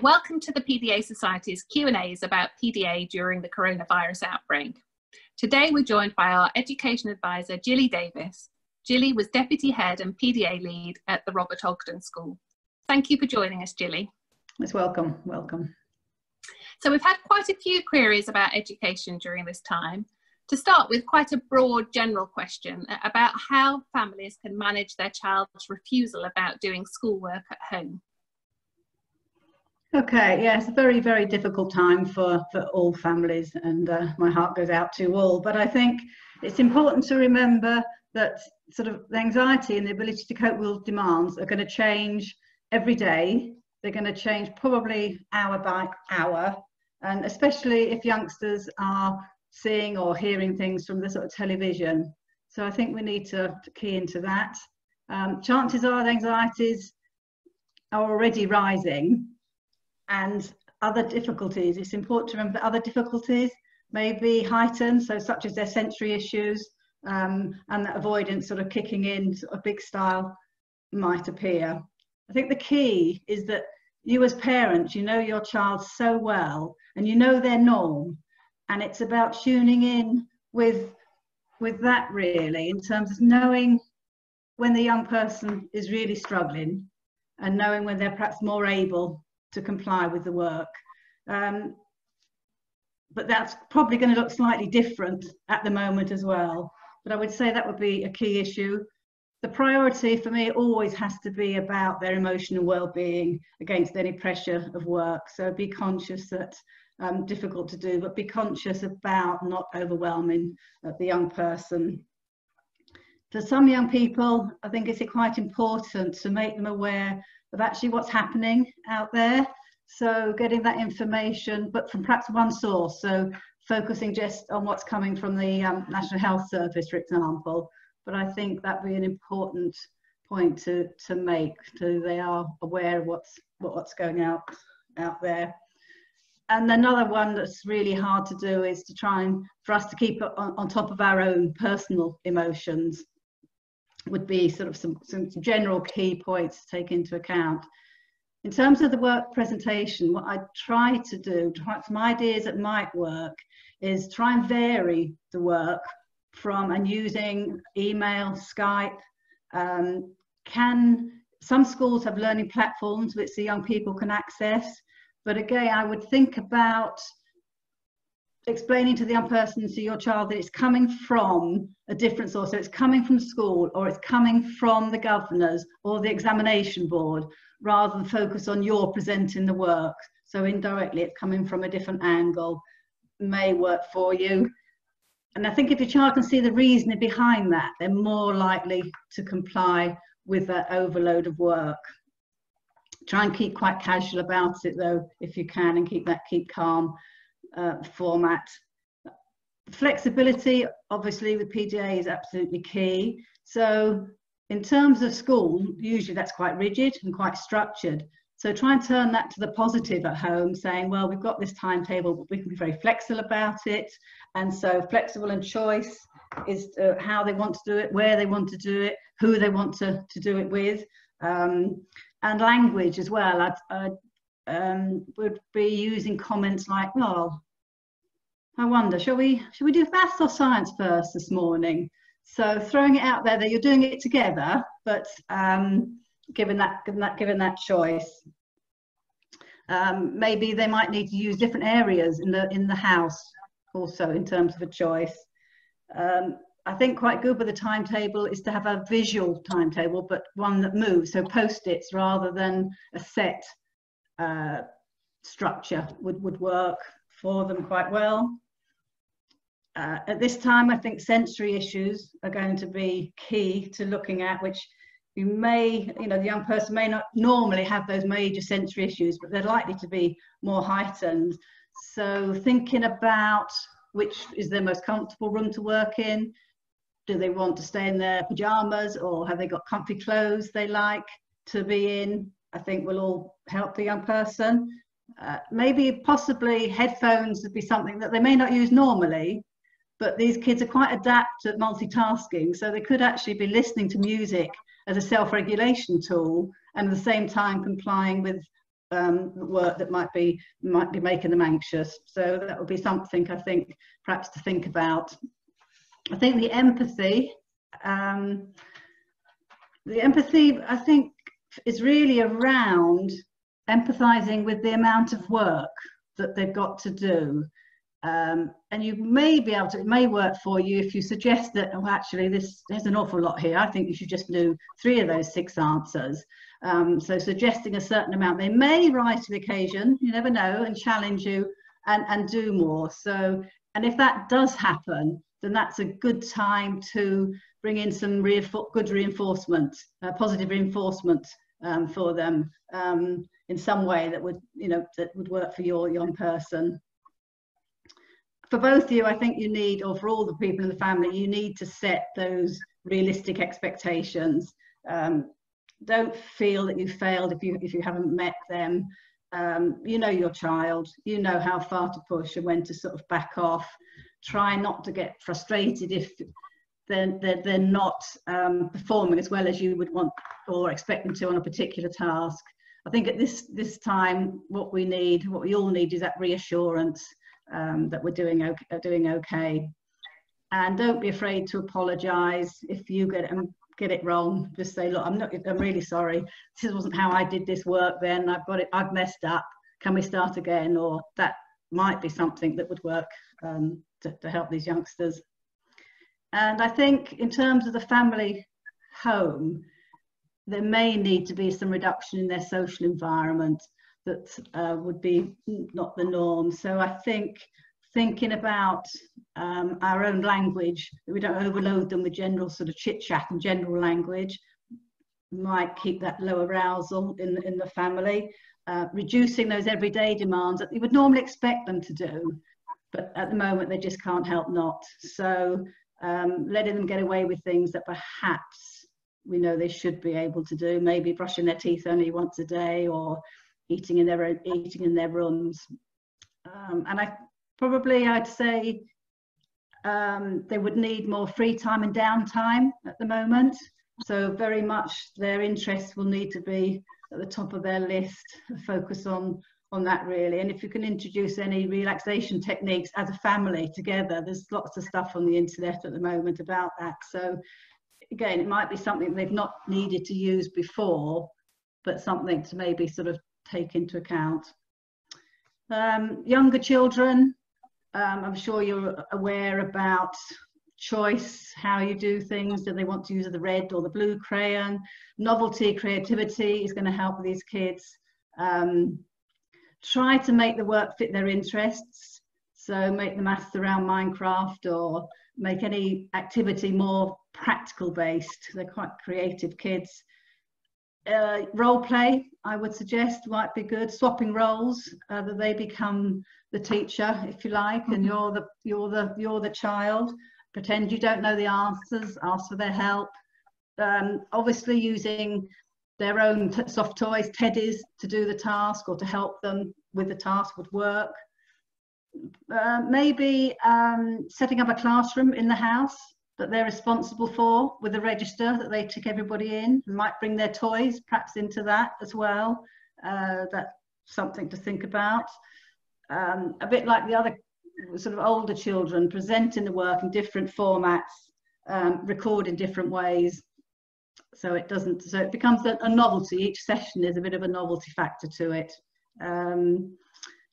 welcome to the PDA Society's Q&As about PDA during the coronavirus outbreak. Today we're joined by our Education Advisor, Jilly Davis. Jilly was Deputy Head and PDA Lead at the Robert Ogden School. Thank you for joining us, Jilly. It's welcome. So we've had quite a few queries about education during this time. To start with, quite a broad general question about how families can manage their child's refusal about doing schoolwork at home. Okay, yeah, it's a very, very difficult time for all families, and my heart goes out to all. But I think it's important to remember that sort of the anxiety and the ability to cope with demands are going to change every day. They're going to change probably hour by hour, and especially if youngsters are seeing or hearing things from the sort of television. So I think we need to key into that. Chances are the anxieties are already rising, and other difficulties, it's important to remember that other difficulties may be heightened, so such as their sensory issues, and that avoidance sort of kicking in, sort of big style might appear. I think the key is that you as parents, you know your child so well and you know their norm, and it's about tuning in with that really, in terms of knowing when the young person is really struggling and knowing when they're perhaps more able to comply with the work. But that's probably going to look slightly different at the moment as well. But I would say that would be a key issue. The priority for me always has to be about their emotional well-being against any pressure of work. So be conscious that difficult to do, but be conscious about not overwhelming the young person. For some young people, I think it's quite important to make them aware of actually what's happening out there. So getting that information, but from perhaps one source. So focusing just on what's coming from the National Health Service, for example. But I think that'd be an important point to make, so they are aware of what's going out there. And another one that's really hard to do is to try and, for us to keep on top of our own personal emotions, would be sort of some general key points to take into account. In terms of the work presentation, what I try to do, some ideas that might work, is try and vary the work from and using email, Skype. Some schools have learning platforms which the young people can access, but again, I would think about explaining to the young person, to your child, that it's coming from a different source. So it's coming from school, or it's coming from the governors or the examination board, rather than focus on your presenting the work. So indirectly it's coming from a different angle, may work for you. And I think if your child can see the reasoning behind that, they're more likely to comply with that overload of work. Try and keep quite casual about it though, if you can, and keep calm format. Flexibility, obviously, with PDA is absolutely key. So in terms of school, usually that's quite rigid and quite structured. So try and turn that to the positive at home, saying, well, we've got this timetable, but we can be very flexible about it. And so flexible and choice is how they want to do it, where they want to do it, who they want to do it with. And language as well. Would be using comments like, well, I wonder, shall we do maths or science first this morning? So throwing it out there that you're doing it together, but given that choice. Maybe they might need to use different areas in the house also in terms of a choice. I think quite good with the timetable is to have a visual timetable, but one that moves, so post-its rather than a set structure would work for them quite well. At this time, I think sensory issues are going to be key to looking at, which the young person may not normally have those major sensory issues, but they're likely to be more heightened. So thinking about which is their most comfortable room to work in. Do they want to stay in their pajamas, or have they got comfy clothes they like to be in? I think will all help the young person. Maybe possibly headphones would be something that they may not use normally, but these kids are quite adept at multitasking, so they could actually be listening to music as a self-regulation tool, and at the same time complying with work that might be making them anxious. So that would be something, I think, perhaps to think about. I think the empathy, I think, is really around empathizing with the amount of work that they've got to do. And you may be able to, it may work for you if you suggest that, oh, actually, there's an awful lot here. I think you should just do 3 of those 6 answers. So suggesting a certain amount, they may rise to the occasion, you never know, and challenge you and do more. So, and if that does happen, then that's a good time to bring in some good reinforcement, positive reinforcement for them in some way that would, that would work for your young person. For both of you, I think you need, or for all the people in the family, you need to set those realistic expectations. Don't feel that you failed if you haven't met them. You know your child, you know how far to push and when to sort of back off. Try not to get frustrated if they're not performing as well as you would want or expect them to on a particular task. I think at this time, what we all need is that reassurance that we're doing okay. And don't be afraid to apologise if you get it wrong. Just say, look, I'm really sorry. This wasn't how I did this work then. I've messed up. Can we start again? Or that might be something that would work to help these youngsters. And I think in terms of the family home, there may need to be some reduction in their social environment that would be not the norm. So I think thinking about our own language, that we don't overload them with general sort of chit chat and general language, might keep that low arousal in the family. Reducing those everyday demands that you would normally expect them to do, but at the moment they just can't help not. So letting them get away with things that perhaps we know they should be able to do, maybe brushing their teeth only once a day, or eating in their rooms. And I'd say they would need more free time and downtime at the moment. So very much their interests will need to be at the top of their list, focus on that really. And if you can introduce any relaxation techniques as a family together, there's lots of stuff on the internet at the moment about that. So again, it might be something they've not needed to use before, but something to maybe sort of take into account. Younger children, I'm sure you're aware about choice, how you do things. Do they want to use the red or the blue crayon? Novelty, creativity is going to help these kids. Try to make the work fit their interests. So make the maths around Minecraft, or make any activity more practical based. They're quite creative kids. Role play, I would suggest, might be good. Swapping roles, that they become the teacher, if you like, and you're the child. Pretend you don't know the answers, ask for their help. Obviously using their own soft toys, teddies, to do the task or to help them with the task would work. Maybe setting up a classroom in the house that they're responsible for, with a register that they tick everybody in. Might bring their toys perhaps into that as well. That's something to think about. A bit like the other sort of older children, presenting the work in different formats, record in different ways, so it becomes a novelty. Each session is a bit of a novelty factor to it. Can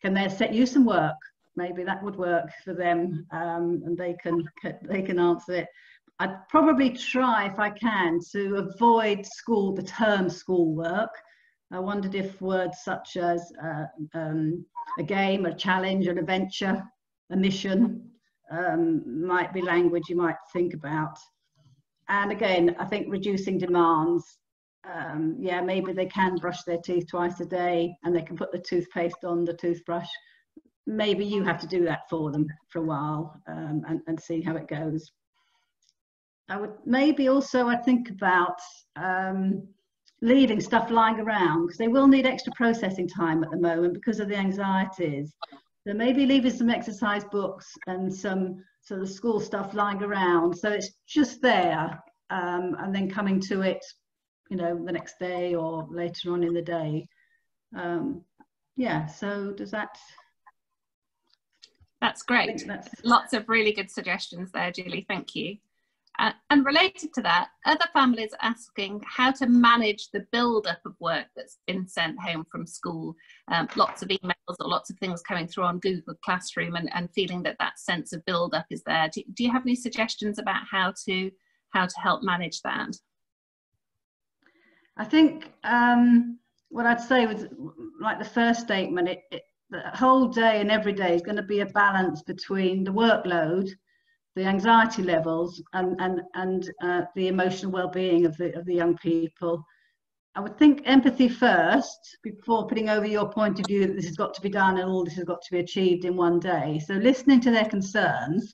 they set you some work? Maybe that would work for them, and they can answer it. I'd probably try, if I can, to avoid the term schoolwork. I wondered if words such as a game, a challenge, an adventure, a mission might be language you might think about. And again, I think reducing demands. Yeah, maybe they can brush their teeth twice a day, and they can put the toothpaste on the toothbrush. Maybe you have to do that for them for a while, and see how it goes. I would maybe also, I think about leaving stuff lying around, because they will need extra processing time at the moment because of the anxieties. So maybe leaving some exercise books and some sort of school stuff lying around, so it's just there, and then coming to it, the next day or later on in the day. Yeah, so does that... That's great. Lots of really good suggestions there, Jilly, thank you. And related to that, other families are asking how to manage the build-up of work that's been sent home from school. Lots of emails or lots of things coming through on Google Classroom, and feeling that that sense of build-up is there. Do you have any suggestions about how to help manage that? I think what I'd say was, like the first statement, the whole day and every day is going to be a balance between the workload, the anxiety levels, and the emotional well-being of the young people. I would think empathy first before putting over your point of view that this has got to be done and all this has got to be achieved in one day. So listening to their concerns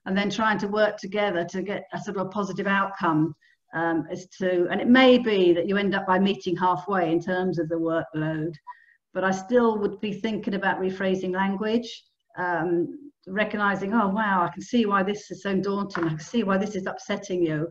and then trying to work together to get a sort of a positive outcome. And it may be that you end up by meeting halfway in terms of the workload, but I still would be thinking about rephrasing language, recognizing, oh wow, I can see why this is so daunting, I can see why this is upsetting you.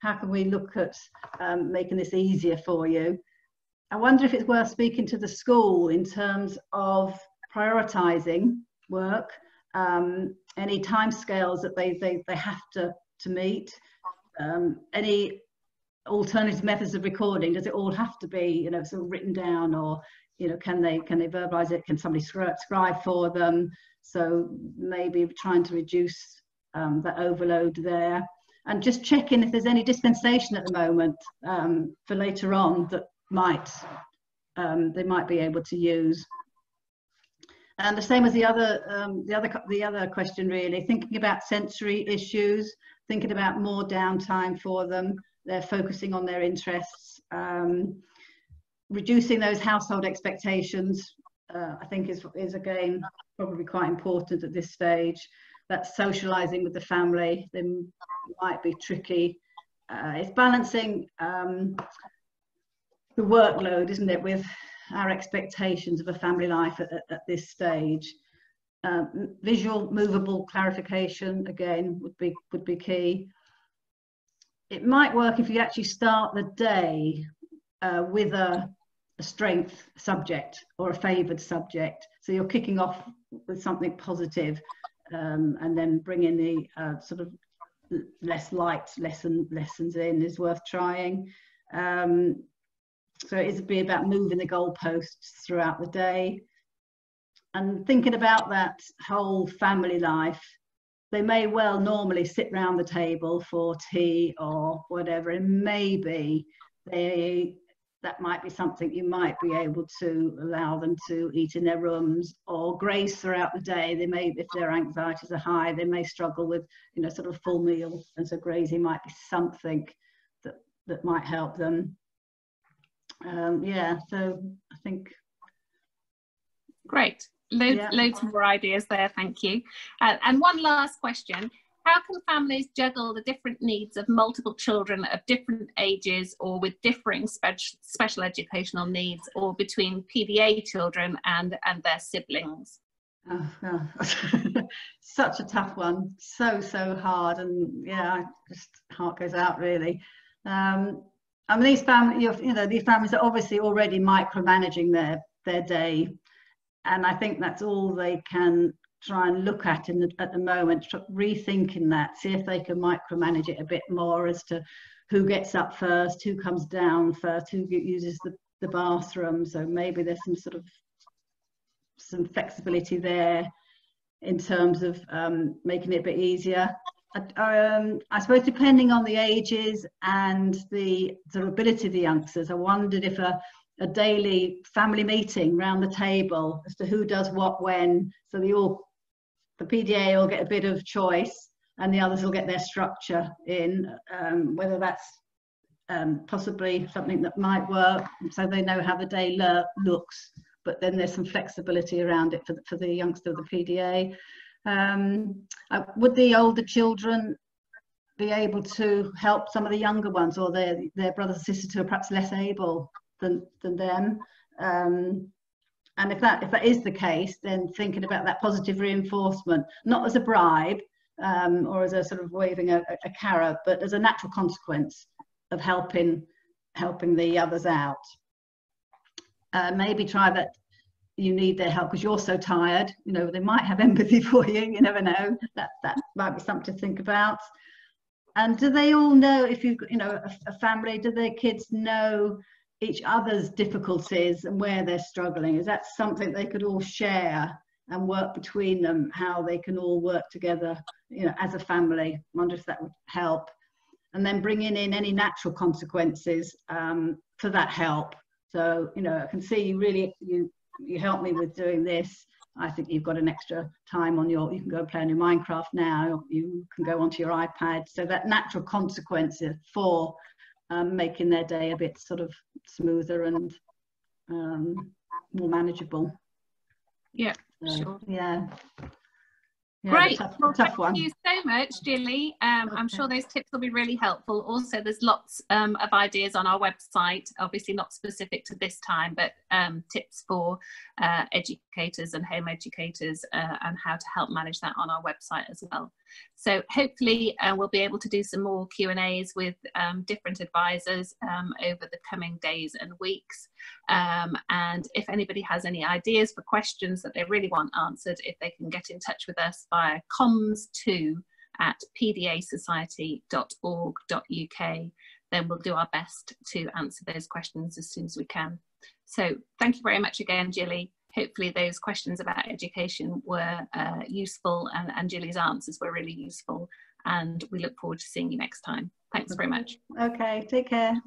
How can we look at making this easier for you? I wonder if it's worth speaking to the school in terms of prioritizing work, any timescales that they have to meet, any alternative methods of recording. Does it all have to be, you know, sort of written down, or, you know, can they verbalize it? Can somebody scribe for them? So maybe trying to reduce that overload there, and just checking if there's any dispensation at the moment for later on that they might be able to use. And the same as the other question, really, thinking about sensory issues, thinking about more downtime for them. They're focusing on their interests, reducing those household expectations. I think is again probably quite important at this stage. That's socializing with the family. They might be tricky. It's balancing the workload, isn't it, with our expectations of a family life at this stage. Visual, movable clarification again would be key. It might work if you actually start the day with a strength subject or a favoured subject. So you're kicking off with something positive, and then bringing the sort of less light lessons in is worth trying. So it'd be about moving the goalposts throughout the day and thinking about that whole family life. They may well normally sit round the table for tea or whatever, and maybe that might be something you might be able to allow them to eat in their rooms or graze throughout the day. They may, if their anxieties are high, they may struggle with, you know, sort of full meal, and so grazing might be something that might help them. Yeah, so I think. Great. Loads more ideas there, thank you. And one last question. How can families juggle the different needs of multiple children of different ages, or with differing special educational needs, or between PDA children and their siblings? Oh. Such a tough one. So hard. And yeah, just heart goes out, really. I mean, these families are obviously already micromanaging their day. And I think that's all they can try and look at at the moment, rethinking that, see if they can micromanage it a bit more as to who gets up first, who comes down first, who uses the bathroom. So maybe there's some flexibility there in terms of making it a bit easier. I suppose depending on the ages and the ability of the youngsters, I wondered if a daily family meeting round the table as to who does what when, so the PDA will get a bit of choice and the others will get their structure in, whether that's possibly something that might work, so they know how the day looks, but then there's some flexibility around it for the youngster of the PDA. Would the older children be able to help some of the younger ones, or their brothers and sisters who are perhaps less able than them? And if that is the case, then thinking about that positive reinforcement, not as a bribe or as a sort of waving a carrot, but as a natural consequence of helping the others out. maybe try that you need their help because you're so tired. You know, they might have empathy for you. You never know. That might be something to think about. And do they all know, if you've got, you know, a family, do their kids know each other's difficulties and where they're struggling? Is that something they could all share and work between them, how they can all work together, you know, as a family? I wonder if that would help. And then bringing in any natural consequences for that help. So, you know, I can see you really, you help me with doing this. I think you've got an extra time on you can go play on your Minecraft now, you can go onto your iPad. So that natural consequences for making their day a bit sort of smoother and more manageable. Yeah, sure. Yeah. Great. Tough Thank one. you so much, Jilly. I'm sure those tips will be really helpful. Also, there's lots of ideas on our website, obviously not specific to this time, but tips for educators and home educators and how to help manage that on our website as well. So hopefully we'll be able to do some more Q&As with different advisors over the coming days and weeks. And if anybody has any ideas for questions that they really want answered, if they can get in touch with us via comms2@pdasociety.org.uk, then we'll do our best to answer those questions as soon as we can. So thank you very much again, Jilly. Hopefully those questions about education were useful, and Jilly's answers were really useful, and we look forward to seeing you next time. Thanks very much. Okay, take care.